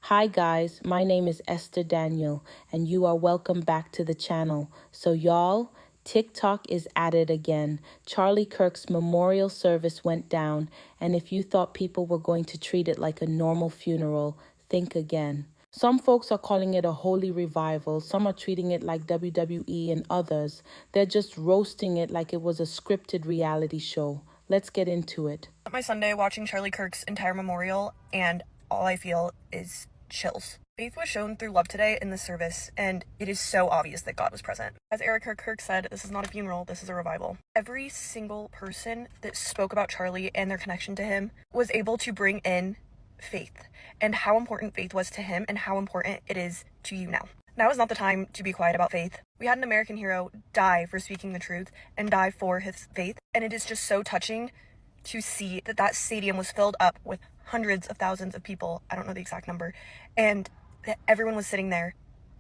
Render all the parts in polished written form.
Hi guys, my name is Esther Daniel and you are welcome back to the channel. So y'all, TikTok is at it again. Charlie Kirk's memorial service went down, and if you thought people were going to treat it like a normal funeral, think again. Some folks are calling it a holy revival, some are treating it like WWE, and others, they're just roasting it like it was a scripted reality show. Let's get into it. My Sunday watching Charlie Kirk's entire memorial, and all I feel is chills. Faith was shown through love today in this service, and it is so obvious that God was present. As Eric Kirk said, this is not a funeral, this is a revival. Every single person that spoke about Charlie and their connection to him was able to bring in faith, and how important faith was to him and how important it is to you now. Now is not the time to be quiet about faith. We had an American hero die for speaking the truth and die for his faith, and it is just so touching to see that that stadium was filled up with hundreds of thousands of people, I don't know the exact number, and that everyone was sitting there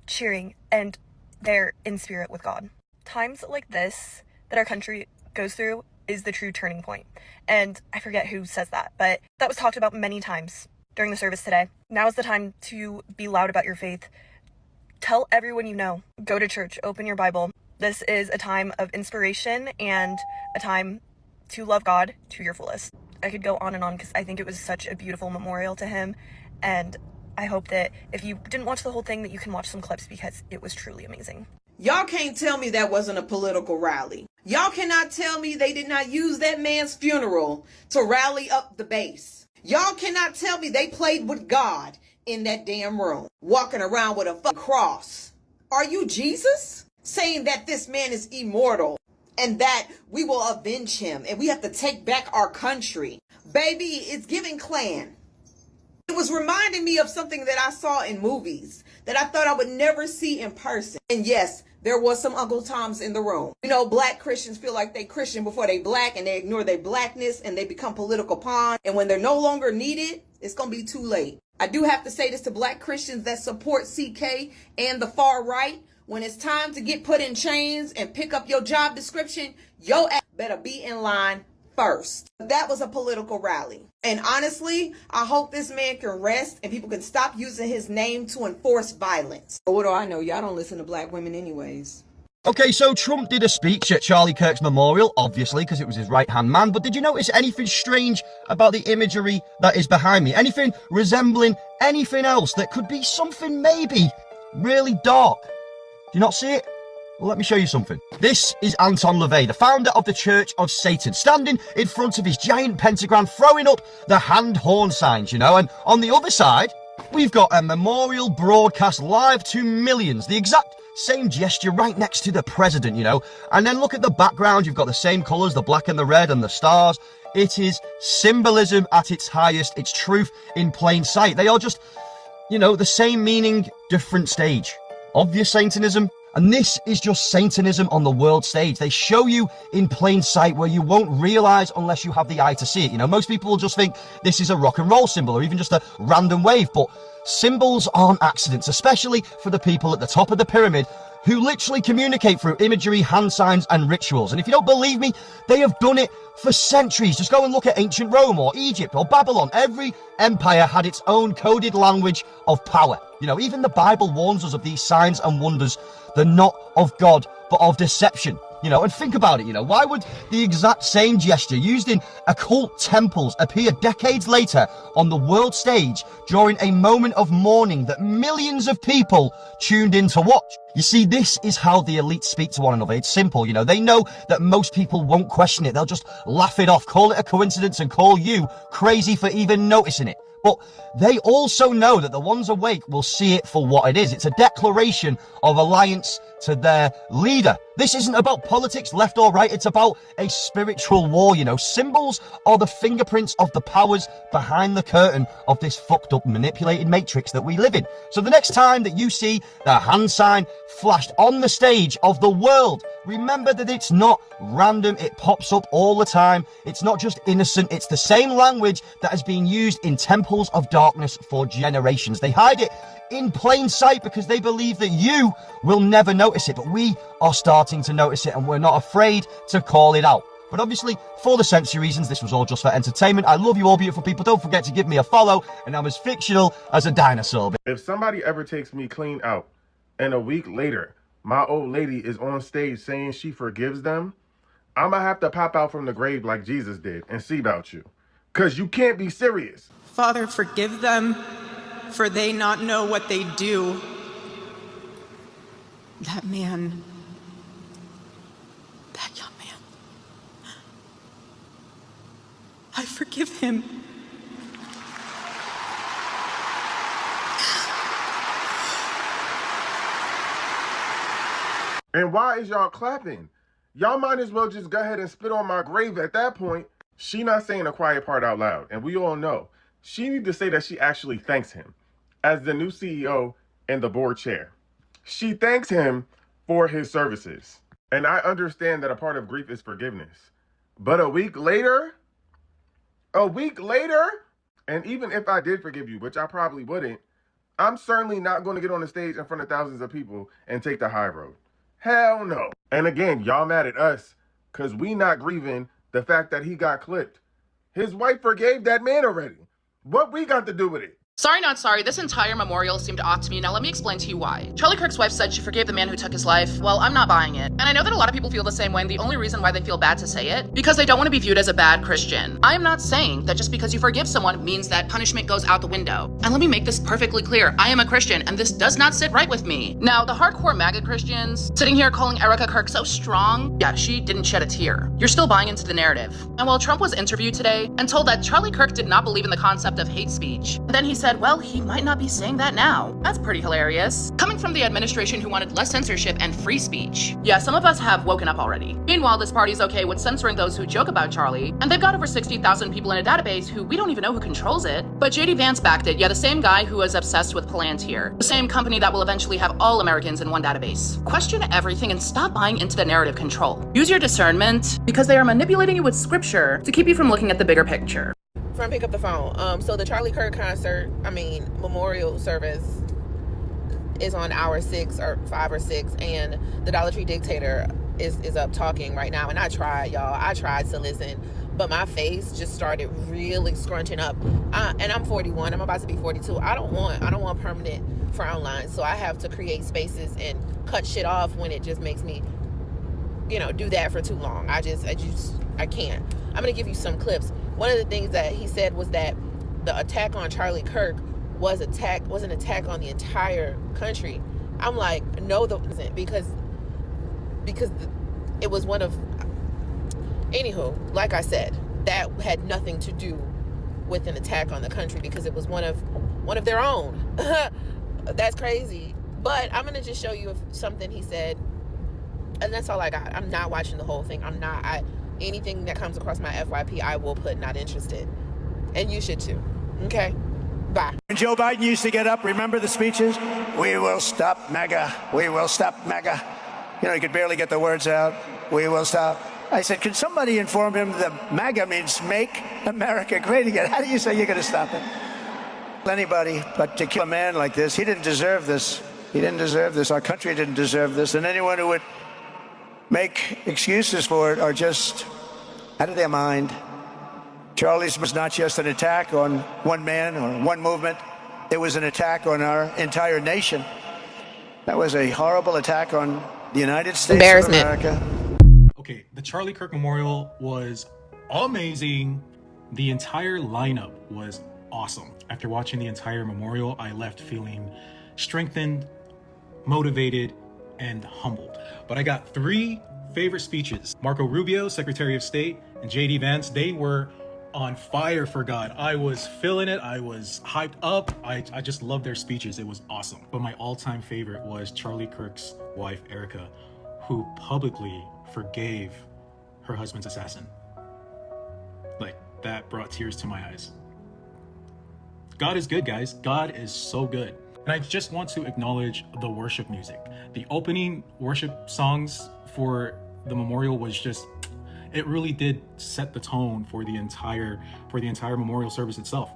cheering and there in spirit with God. Times like this that our country goes through is the true turning point. And I forget who says that, but that was talked about many times during the service today. Now is the time to be loud about your faith. Tell everyone you know. Go to church, open your Bible. This is a time of inspiration and a time to love God to your fullest. I could go on and on because I think it was such a beautiful memorial to him, and I hope that if you didn't watch the whole thing that you can watch some clips because it was truly amazing. Y'all can't tell me that wasn't a political rally. Y'all cannot tell me they did not use that man's funeral to rally up the base. Y'all cannot tell me they played with God in that damn room, walking around with a cross. Are you Jesus? Saying that this man is immortal and that we will avenge him and we have to take back our country. Baby, it's giving Klan. It was reminding me of something that I saw in movies that I thought I would never see in person. And yes, there was some Uncle Toms in the room. You know, black Christians feel like they Christian before they black, and they ignore their blackness and they become political pawns. And when they're no longer needed, it's going to be too late. I do have to say this to black Christians that support CK and the far right. When it's time to get put in chains and pick up your job description, your ass better be in line first. That was a political rally. And honestly, I hope this man can rest and people can stop using his name to enforce violence. But what do I know? Y'all don't listen to black women anyways. Okay, so Trump did a speech at Charlie Kirk's memorial, obviously, because it was his right-hand man. But did you notice anything strange about the imagery that is behind me? Anything resembling anything else that could be something maybe really dark? Do you not see it? Well, let me show you something. This is Anton LaVey, the founder of the Church of Satan, standing in front of his giant pentagram, throwing up the hand horn signs, you know. And on the other side, we've got a memorial broadcast live to millions. The exact same gesture right next to the president, you know. And then look at the background. You've got the same colours, the black and the red and the stars. It is symbolism at its highest. It's truth in plain sight. They are just, you know, the same meaning, different stage. Obvious Satanism, and this is just Satanism on the world stage. They show you in plain sight where you won't realise unless you have the eye to see it. You know, most people will just think this is a rock and roll symbol or even just a random wave, but symbols aren't accidents, especially for the people at the top of the pyramid who literally communicate through imagery, hand signs and rituals. And if you don't believe me, they have done it for centuries. Just go and look at ancient Rome or Egypt or Babylon. Every empire had its own coded language of power. You know, even the Bible warns us of these signs and wonders. They're not of God, but of deception. You know, and think about it, you know, why would the exact same gesture used in occult temples appear decades later on the world stage during a moment of mourning that millions of people tuned in to watch? You see, this is how the elite speak to one another. It's simple, you know, they know that most people won't question it. They'll just laugh it off, call it a coincidence and call you crazy for even noticing it. But they also know that the ones awake will see it for what it is. It's a declaration of alliance to their leader. This isn't about politics, left or right. It's about a spiritual war, you know. Symbols are the fingerprints of the powers behind the curtain of this fucked up, manipulated matrix that we live in. So the next time that you see the hand sign flashed on the stage of the world, remember that it's not random. It pops up all the time. It's not just innocent. It's the same language that has been used in temples of darkness for generations. They hide it in plain sight because they believe that you will never notice it, but we are starting to notice it and we're not afraid to call it out. But obviously, for the censory reasons, this was all just for entertainment. I love you all, beautiful people. Don't forget to give me a follow, and I'm as fictional as a dinosaur. If somebody ever takes me clean out, and a week later, my old lady is on stage saying she forgives them, I'm gonna have to pop out from the grave like Jesus did and see about you. Because you can't be serious. Father, forgive them, for they not know what they do. That man, that young man, I forgive him. And why is y'all clapping? Y'all might as well just go ahead and spit on my grave at that point. She not saying the quiet part out loud, and we all know. She need to say that she actually thanks him as the new CEO and the board chair. She thanks him for his services. And I understand that a part of grief is forgiveness. But a week later, and even if I did forgive you, which I probably wouldn't, I'm certainly not going to get on the stage in front of thousands of people and take the high road. Hell no. And again, y'all mad at us because we not grieving the fact that he got clipped. His wife forgave that man already. What we got to do with it? Sorry, not sorry. This entire memorial seemed odd to me. Now let me explain to you why. Charlie Kirk's wife said she forgave the man who took his life. Well, I'm not buying it. And I know that a lot of people feel the same way, and the only reason why they feel bad to say it, because they don't want to be viewed as a bad Christian. I am not saying that just because you forgive someone means that punishment goes out the window. And let me make this perfectly clear. I am a Christian, and this does not sit right with me. Now, the hardcore MAGA Christians sitting here calling Erica Kirk so strong, yeah, she didn't shed a tear. You're still buying into the narrative. And while Trump was interviewed today and told that Charlie Kirk did not believe in the concept of hate speech, then he said, well, he might not be saying that now. That's pretty hilarious. Coming from the administration who wanted less censorship and free speech. Yeah, some of us have woken up already. Meanwhile, this party's okay with censoring those who joke about Charlie, and they've got over 60,000 people in a database who we don't even know who controls it. But JD Vance backed it. Yeah, the same guy who is obsessed with Palantir. The same company that will eventually have all Americans in one database. Question everything and stop buying into the narrative control. Use your discernment, because they are manipulating you with scripture to keep you from looking at the bigger picture. From pick up the phone. So the Charlie Kirk memorial service is on hour 6 or 5 or 6, and the Dollar Tree Dictator is up talking right now. And I tried, y'all. I tried to listen, but my face just started really scrunching up. And I'm 41. I'm about to be 42. I don't want permanent frown lines. So I have to create spaces and cut shit off when it just makes me, do that for too long. I can't. I'm gonna give you some clips. One of the things that he said was that the attack on Charlie Kirk was an attack on the entire country. I'm like, no, it wasn't, because it was one of. Anywho, like I said, that had nothing to do with an attack on the country, because it was one of their own. That's crazy. But I'm gonna just show you something he said, and that's all I got. I'm not watching the whole thing. Anything that comes across my FYP, I will put not interested. And you should too. Okay? Bye. When Joe Biden used to get up, remember the speeches? We will stop MAGA. We will stop MAGA. He could barely get the words out. We will stop. I said, can somebody inform him that MAGA means Make America Great Again? How do you say you're going to stop it? Anybody, but to kill a man like this, he didn't deserve this. He didn't deserve this. Our country didn't deserve this. And anyone who would make excuses for it are just out of their mind. Charlie's was not just an attack on one man or one movement. It was an attack on our entire nation. That was a horrible attack on the United States of America. Okay, the Charlie Kirk Memorial was amazing. The entire lineup was awesome. After watching the entire memorial, I left feeling strengthened, motivated, and humbled. But I got 3 favorite speeches. Marco Rubio, Secretary of State, and JD Vance, they were on fire for God. I was feeling it. I was hyped up. I just loved their speeches. It was awesome. But my all-time favorite was Charlie Kirk's wife, Erica, who publicly forgave her husband's assassin. Like, that brought tears to my eyes. God is good, guys. God is so good. And I just want to acknowledge the worship music. The opening worship songs for the memorial was just, it really did set the tone for the entire memorial service itself.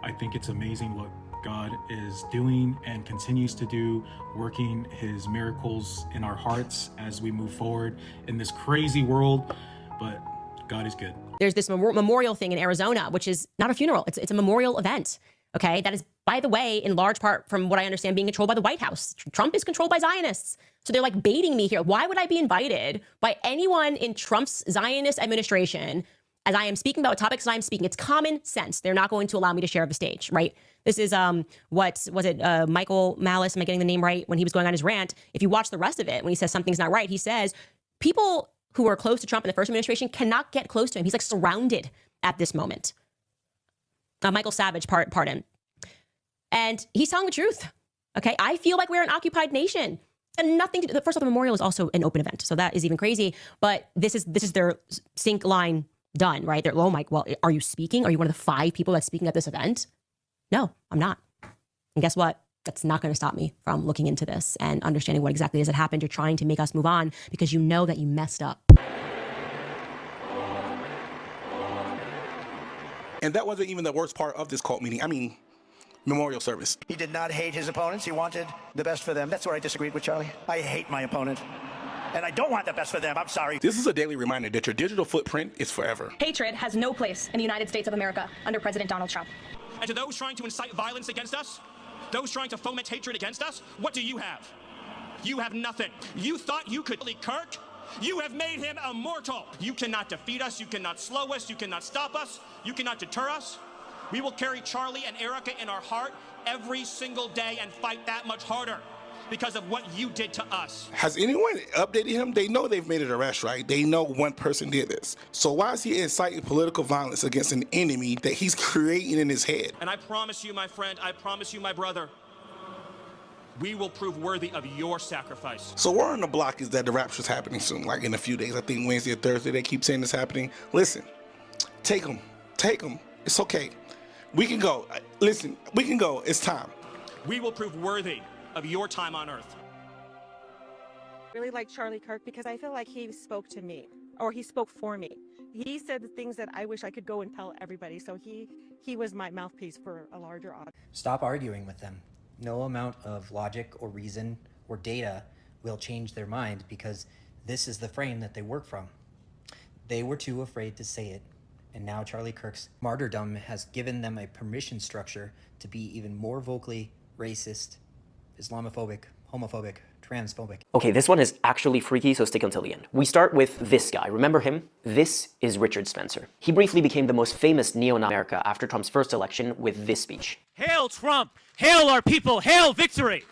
I think it's amazing what God is doing and continues to do, working his miracles in our hearts as we move forward in this crazy world. But God is good. There's this memorial thing in Arizona, which is not a funeral. It's a memorial event. Okay. That is, by the way, in large part, from what I understand, being controlled by the White House. Trump is controlled by Zionists. So they're like baiting me here. Why would I be invited by anyone in Trump's Zionist administration as I am speaking about topics that I'm speaking? It's common sense. They're not going to allow me to share the stage, right? This is, what was it? Michael Malice, am I getting the name right? When he was going on his rant, if you watch the rest of it, when he says something's not right, he says people who are close to Trump in the first administration cannot get close to him. He's like surrounded at this moment. Michael Savage, pardon. And he's telling the truth. Okay. I feel like we're an occupied nation. And nothing to do. First of all, the memorial is also an open event. So that is even crazy. But this is their sync line done, right? They're, oh, Mike, well, are you speaking? Are you one of the 5 people that's speaking at this event? No, I'm not. And guess what? That's not going to stop me from looking into this and understanding what exactly is that happened. You're trying to make us move on because you know that you messed up. And that wasn't even the worst part of this cult meeting. I mean, memorial service. He did not hate his opponents. He wanted the best for them. That's where I disagreed with Charlie. I hate my opponent. And I don't want the best for them. I'm sorry. This is a daily reminder that your digital footprint is forever. Hatred has no place in the United States of America under President Donald Trump. And to those trying to incite violence against us, those trying to foment hatred against us, what do you have? You have nothing. You thought you could Kirk? You have made him immortal. You cannot defeat us. You cannot slow us. You cannot stop us. You cannot deter us. We will carry Charlie and Erica in our heart every single day and fight that much harder because of what you did to us. Has anyone updated him? They know they've made an arrest, right? They know one person did this. So why is he inciting political violence against an enemy that he's creating in his head? And I promise you, my friend, I promise you, my brother, we will prove worthy of your sacrifice. So word on the block is that the rapture's happening soon, like in a few days. I think Wednesday or Thursday, they keep saying it's happening. Listen, take them. Take them. It's okay. We can go. Listen, we can go. It's time. We will prove worthy of your time on earth. Really like Charlie Kirk because I feel like he spoke to me, or he spoke for me. He said the things that I wish I could go and tell everybody. So he was my mouthpiece for a larger audience. Stop arguing with them. No amount of logic or reason or data will change their mind because this is the frame that they work from. They were too afraid to say it. And now Charlie Kirk's martyrdom has given them a permission structure to be even more vocally racist, Islamophobic, homophobic, transphobic. Okay, this one is actually freaky, so stick until the end. We start with this guy. Remember him? This is Richard Spencer. He briefly became the most famous neo-Nazi in America after Trump's first election with this speech. Hail Trump! Hail our people! Hail victory!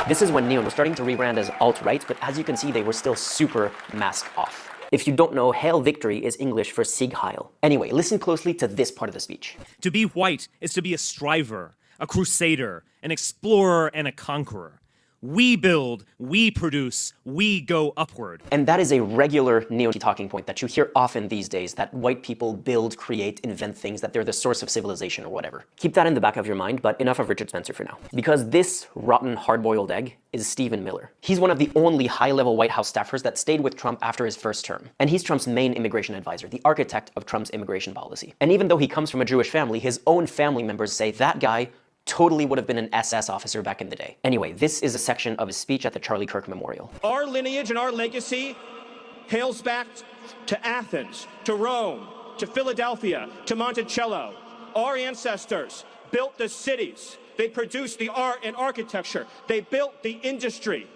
This is when neon was starting to rebrand as alt-right, but as you can see, they were still super mask off. If you don't know, Hail Victory is English for Sieg Heil. Anyway, listen closely to this part of the speech. To be white is to be a striver, a crusader, an explorer, and a conqueror. We build, we produce, we go upward. And that is a regular neo-Nazi talking point that you hear often these days, that white people build, create, invent things, that they're the source of civilization or whatever. Keep that in the back of your mind, but enough of Richard Spencer for now. Because this rotten, hard-boiled egg is Stephen Miller. He's one of the only high-level White House staffers that stayed with Trump after his first term. And he's Trump's main immigration advisor, the architect of Trump's immigration policy. And even though he comes from a Jewish family, his own family members say that guy totally would have been an SS officer back in the day. Anyway, this is a section of his speech at the Charlie Kirk Memorial. Our lineage and our legacy hails back to Athens, to Rome, to Philadelphia, to Monticello. Our ancestors built the cities. They produced the art and architecture. They built the industry.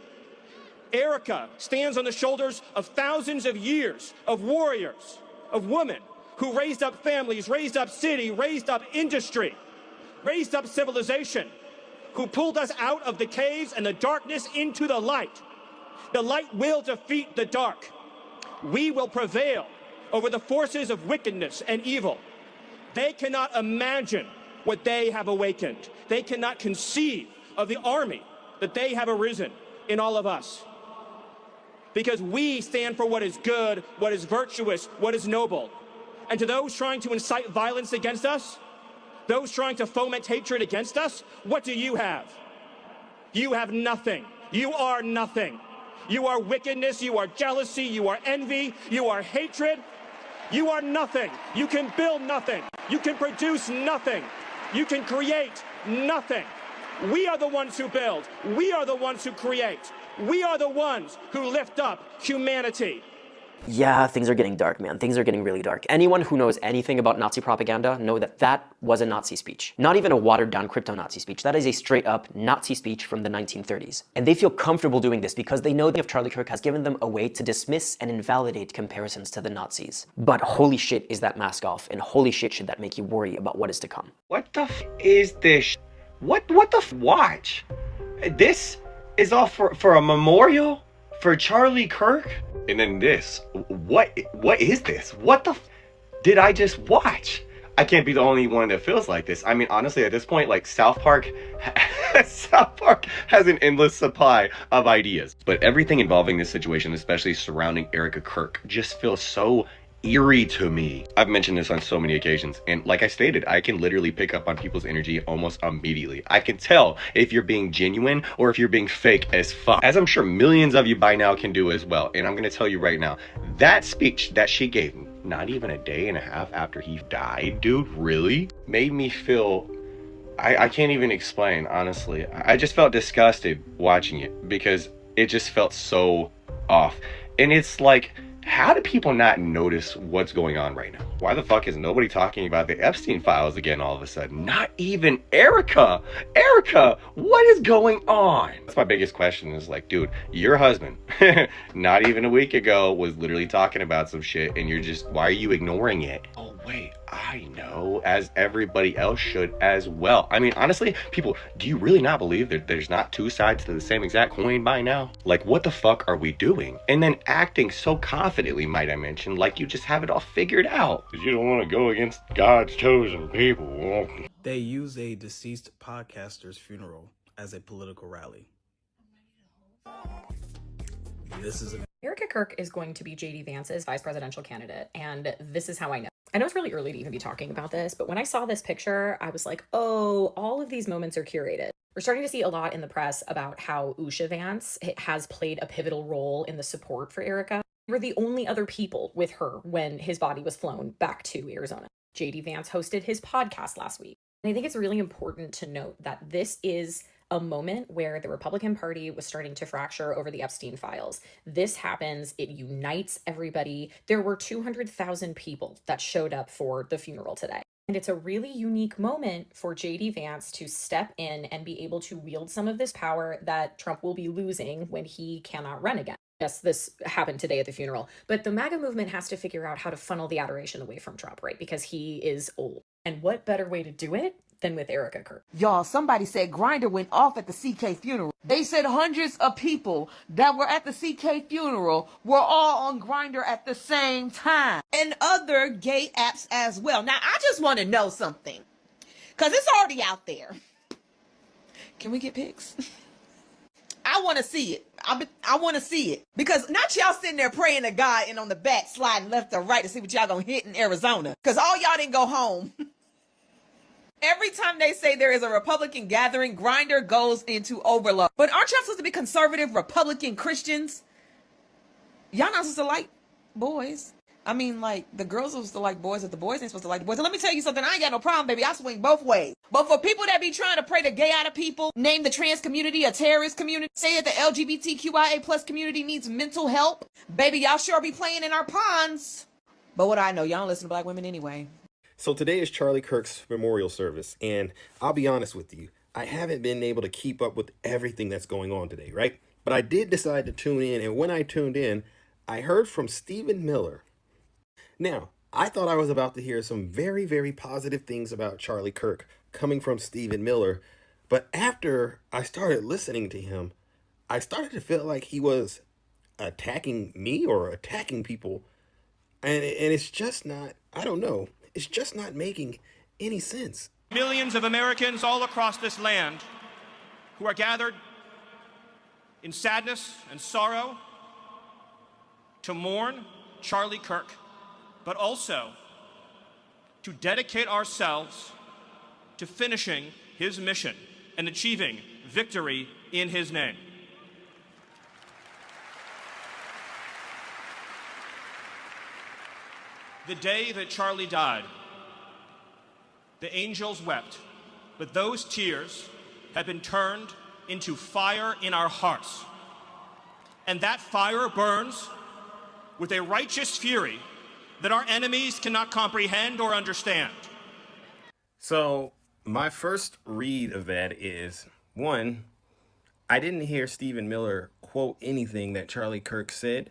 Erica stands on the shoulders of thousands of years of warriors, of women who raised up families, raised up city, raised up industry, raised up civilization, who pulled us out of the caves and the darkness into the light. The light will defeat the dark. We will prevail over the forces of wickedness and evil. They cannot imagine what they have awakened. They cannot conceive of the army that they have arisen in all of us. Because we stand for what is good, what is virtuous, what is noble. And to those trying to incite violence against us, those trying to foment hatred against us, what do you have? You have nothing. You are nothing. You are wickedness, you are jealousy, you are envy, you are hatred. You are nothing. You can build nothing. You can produce nothing. You can create nothing. We are the ones who build. We are the ones who create. We are the ones who lift up humanity. Yeah, things are getting dark, man. Things are getting really dark. Anyone who knows anything about Nazi propaganda know that that was a Nazi speech. Not even a watered-down crypto-Nazi speech. That is a straight-up Nazi speech from the 1930s. And they feel comfortable doing this because they know that Charlie Kirk has given them a way to dismiss and invalidate comparisons to the Nazis. But holy shit, is that mask off, and holy shit should that make you worry about what is to come. What the f is this? What the f watch? This is all for a memorial for Charlie Kirk? And then this, what is this? What the f did I just watch? I can't be the only one that feels like this. I mean, honestly, at this point, like South Park has an endless supply of ideas. But everything involving this situation, especially surrounding Erica Kirk, just feels so eerie to me. I've mentioned this on so many occasions, and like I stated, I can literally pick up on people's energy almost immediately. I can tell if you're being genuine or if you're being fake as fuck, as I'm sure millions of you by now can do as well. And I'm gonna tell you right now, that speech that she gave not even a day and a half after he died, dude, really made me feel, I can't even explain, honestly. I just felt disgusted watching it because it just felt so off. And it's like, how do people not notice what's going on right now? Why the fuck is nobody talking about the Epstein files again all of a sudden? Not even Erica. Erica, what is going on? That's my biggest question is like, dude, your husband, not even a week ago, was literally talking about some shit and you're just, why are you ignoring it? Oh, wait, I know, as everybody else should as well. I mean, honestly, people, do you really not believe that there's not two sides to the same exact coin by now? Like, what the fuck are we doing? And then acting so confidently, might I mention, like you just have it all figured out. You don't want to go against God's chosen people. They use a deceased podcaster's funeral as a political rally. This is Erica Kirk is going to be JD Vance's vice presidential candidate, and this is how I know. I know it's really early to even be talking about this, but when I saw this picture, I was like, oh, all of these moments are curated. We're starting to see a lot in the press about how Usha Vance has played a pivotal role in the support for Erica. We were the only other people with her when his body was flown back to Arizona. JD Vance hosted his podcast last week. And I think it's really important to note that this is a moment where the Republican Party was starting to fracture over the Epstein files. This happens, it unites everybody. There were 200,000 people that showed up for the funeral today. And it's a really unique moment for JD Vance to step in and be able to wield some of this power that Trump will be losing when he cannot run again. Yes, this happened today at the funeral, but the MAGA movement has to figure out how to funnel the adoration away from Trump, right? Because he is old. And what better way to do it than with Erica Kirk? Y'all, somebody said Grindr went off at the CK funeral. They said hundreds of people that were at the CK funeral were all on Grindr at the same time. And other gay apps as well. Now, I just want to know something. Because it's already out there. Can we get pics? I want to see it. I want to see it. Because not y'all sitting there praying to God and on the back sliding left or right to see what y'all going to hit in Arizona. Because all y'all didn't go home. Every time they say there is a Republican gathering, Grindr goes into overload. But aren't y'all supposed to be conservative Republican Christians? Y'all not supposed to like boys. I mean, like, the girls are supposed to like boys, but the boys ain't supposed to like the boys. And let me tell you something, I ain't got no problem, baby. I swing both ways. But for people that be trying to pray the gay out of people, name the trans community a terrorist community, say that the LGBTQIA plus community needs mental help, baby, y'all sure be playing in our ponds. But what I know, y'all don't listen to black women anyway. So today is Charlie Kirk's memorial service, and I'll be honest with you, I haven't been able to keep up with everything that's going on today, right? But I did decide to tune in, and when I tuned in, I heard from Stephen Miller. Now, I thought I was about to hear some very, very positive things about Charlie Kirk coming from Stephen Miller, but after I started listening to him, I started to feel like he was attacking me or attacking people, and it's just not, I don't know, it's just not making any sense. Millions of Americans all across this land who are gathered in sadness and sorrow to mourn Charlie Kirk, but also to dedicate ourselves to finishing his mission and achieving victory in his name. The day that Charlie died, the angels wept, but those tears have been turned into fire in our hearts. And that fire burns with a righteous fury that our enemies cannot comprehend or understand. So, my first read of that is, one, I didn't hear Stephen Miller quote anything that Charlie Kirk said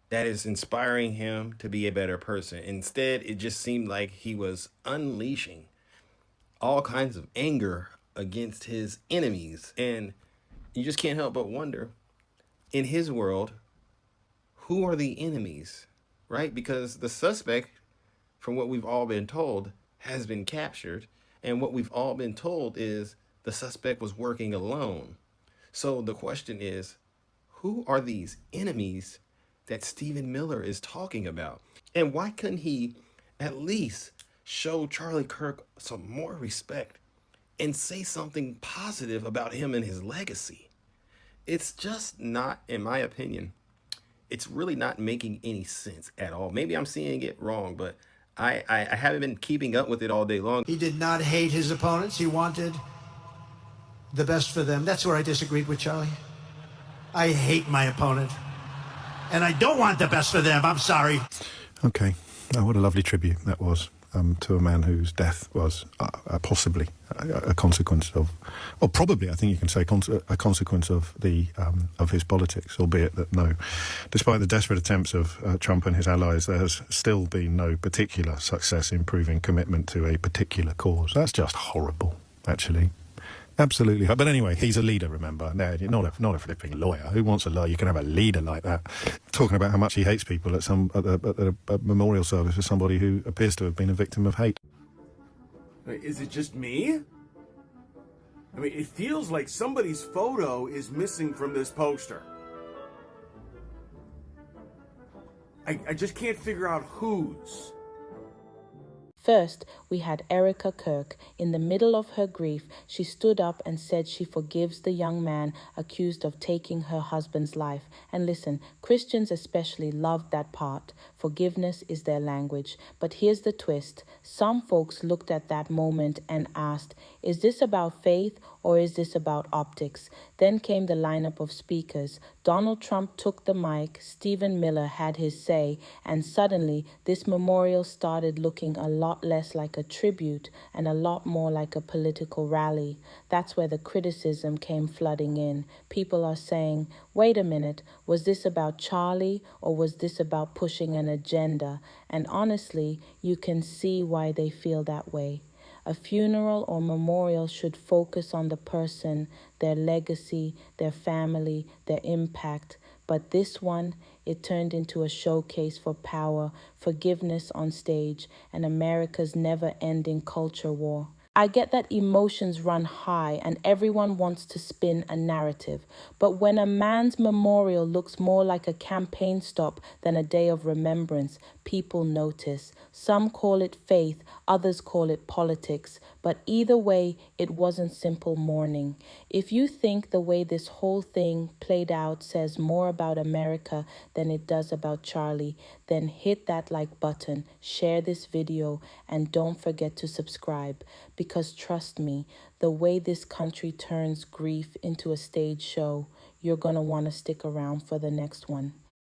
that is inspiring him to be a better person. Instead, it just seemed like he was unleashing all kinds of anger against his enemies. And you just can't help but wonder, in his world, who are the enemies, right? Because the suspect, from what we've all been told, has been captured. And what we've all been told is the suspect was working alone. So the question is, who are these enemies that Stephen Miller is talking about? And why couldn't he at least show Charlie Kirk some more respect and say something positive about him and his legacy? It's just not, in my opinion, it's really not making any sense at all. Maybe I'm seeing it wrong, but I haven't been keeping up with it all day long. He did not hate his opponents. He wanted the best for them. That's where I disagreed with Charlie. I hate my opponent. And I don't want the best for them. I'm sorry. Okay. Oh, what a lovely tribute that was to a man whose death was possibly a consequence of, or probably, I think you can say, a consequence of his politics, albeit that no, despite the desperate attempts of Trump and his allies, there has still been no particular success in proving commitment to a particular cause. That's just horrible, actually. Absolutely. But anyway, he's a leader, remember. No, not a flipping lawyer. Who wants a lawyer? You can have a leader like that. Talking about how much he hates people at a memorial service for somebody who appears to have been a victim of hate. Wait, is it just me? I mean, it feels like somebody's photo is missing from this poster. I just can't figure out whose. First, we had Erica Kirk. In the middle of her grief, she stood up and said she forgives the young man accused of taking her husband's life. And listen, Christians especially loved that part. Forgiveness is their language. But here's the twist. Some folks looked at that moment and asked, is this about faith or is this about optics? Then came the lineup of speakers. Donald Trump took the mic, Stephen Miller had his say, and suddenly this memorial started looking a lot less like a tribute and a lot more like a political rally. That's where the criticism came flooding in. People are saying, wait a minute, was this about Charlie or was this about pushing an agenda? And honestly, you can see why they feel that way. A funeral or memorial should focus on the person, their legacy, their family, their impact. But this one, it turned into a showcase for power, forgiveness on stage, and America's never-ending culture war. I get that emotions run high and everyone wants to spin a narrative. But when a man's memorial looks more like a campaign stop than a day of remembrance, people notice. Some call it faith, others call it politics. But either way, it wasn't simple mourning. If you think the way this whole thing played out says more about America than it does about Charlie, then hit that like button, share this video, and don't forget to subscribe. Because trust me, the way this country turns grief into a stage show, you're going to want to stick around for the next one.